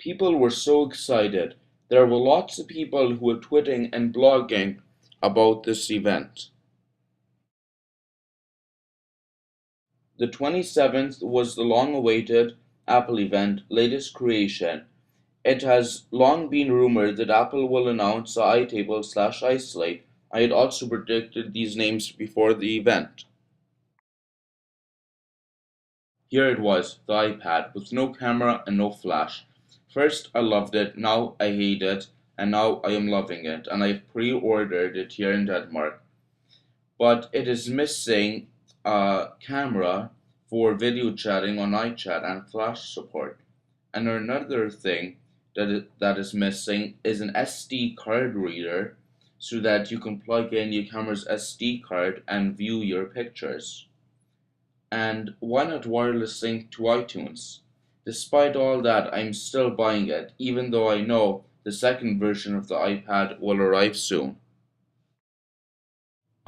People were so excited. There were lots of people who were tweeting and blogging about this event. The 27th was the long-awaited Apple event, latest creation. It has long been rumored that Apple will announce the iTable/iSlate. I had also predicted these names before the event. Here it was, the iPad, with no camera and no flash. First I loved it, now I hate it, and now I am loving it, and I've pre-ordered it here in Denmark. But it is missing a camera for video chatting on iChat and flash support. And another thing that is missing is an SD card reader so that you can plug in your camera's SD card and view your pictures. And why not wireless sync to iTunes? Despite all that, I'm still buying it, even though I know the second version of the iPad will arrive soon.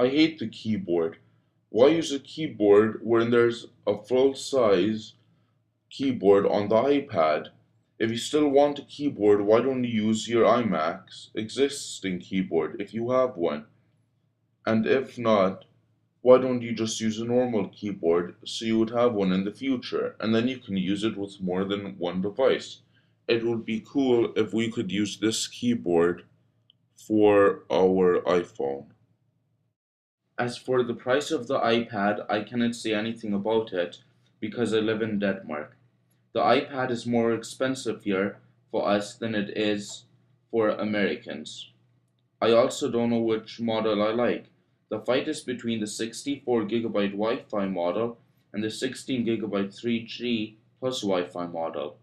I hate the keyboard. Why use a keyboard when there's a full-size keyboard on the iPad? If you still want a keyboard, why don't you use your iMac's existing keyboard if you have one? And if not, why don't you just use a normal keyboard so you would have one in the future, and then you can use it with more than one device? It would be cool if we could use this keyboard for our iPhone. As for the price of the iPad, I cannot say anything about it because I live in Denmark. The iPad is more expensive here for us than it is for Americans. I also don't know which model I like. The fight is between the 64 GB Wi-Fi model and the 16 GB 3G plus Wi-Fi model.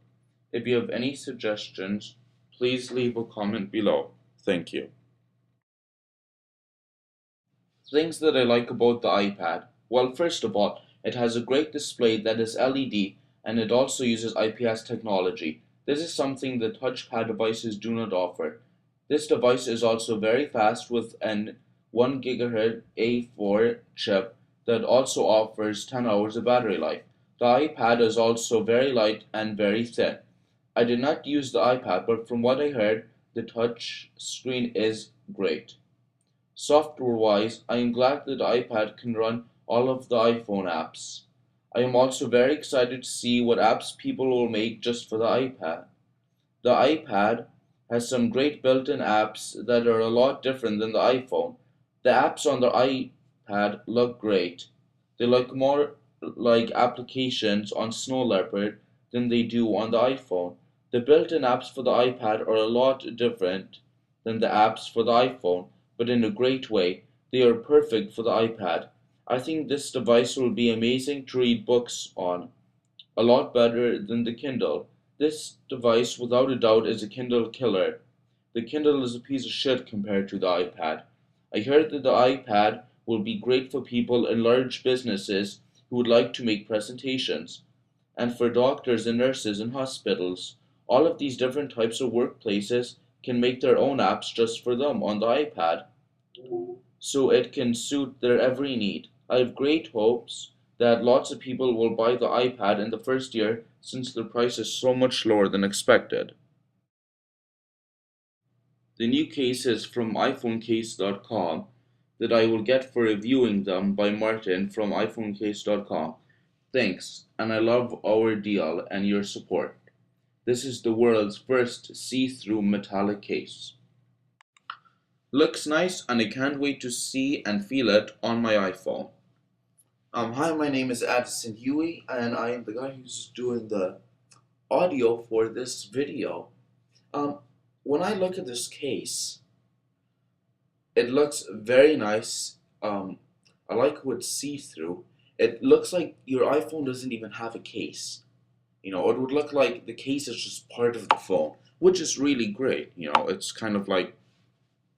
If you have any suggestions, please leave a comment below. Thank you. Things that I like about the iPad. Well, first of all, it has a great display that is LED and it also uses IPS technology. This is something that touchpad devices do not offer. This device is also very fast with an 1 GHz A4 chip that also offers 10 hours of battery life. The iPad is also very light and very thin. I did not use the iPad, but from what I heard, the touch screen is great. Software-wise, I am glad that the iPad can run all of the iPhone apps. I am also very excited to see what apps people will make just for the iPad. The iPad has some great built-in apps that are a lot different than the iPhone. The apps on the iPad look great. They look more like applications on Snow Leopard than they do on the iPhone. The built-in apps for the iPad are a lot different than the apps for the iPhone, but in a great way. They are perfect for the iPad. I think this device will be amazing to read books on, a lot better than the Kindle. This device, without a doubt, is a Kindle killer. The Kindle is a piece of shit compared to the iPad. I heard that the iPad will be great for people in large businesses who would like to make presentations, and for doctors and nurses in hospitals. All of these different types of workplaces can make their own apps just for them on the iPad, so it can suit their every need. I have great hopes that lots of people will buy the iPad in the first year since the price is so much lower than expected. The new cases from iPhoneCase.com that I will get for reviewing them by Martin from iPhoneCase.com. Thanks, and I love our deal and your support. This is the world's first see-through metallic case. Looks nice and I can't wait to see and feel it on my iPhone. Hi, my name is Addison Huey and I am the guy who's doing the audio for this video. Um, when I look at this case, it looks very nice. I like how it's see-through. It looks like your iPhone doesn't even have a case. You know, it would look like the case is just part of the phone, which is really great. You know, it's kind of like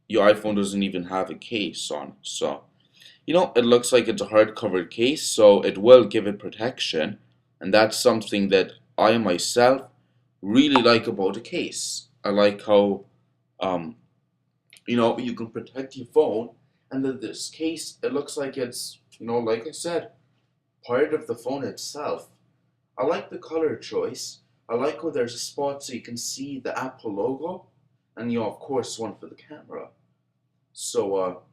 your iPhone doesn't even have a case on it. So, you know, it looks like it's a hard-covered case, so it will give it protection. And that's something that I myself really like about a case. I like how, um, you know, you can protect your phone, and then this case, it looks like it's, you know, like I said, part of the phone itself. I like the color choice. I like how there's a spot so you can see the Apple logo, and of course, one for the camera. So,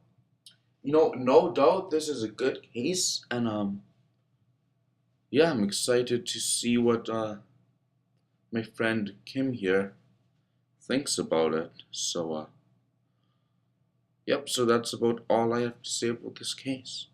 no doubt this is a good case, and yeah, I'm excited to see what my friend Kim here thinks about it. So, yep, so that's about all I have to say about this case.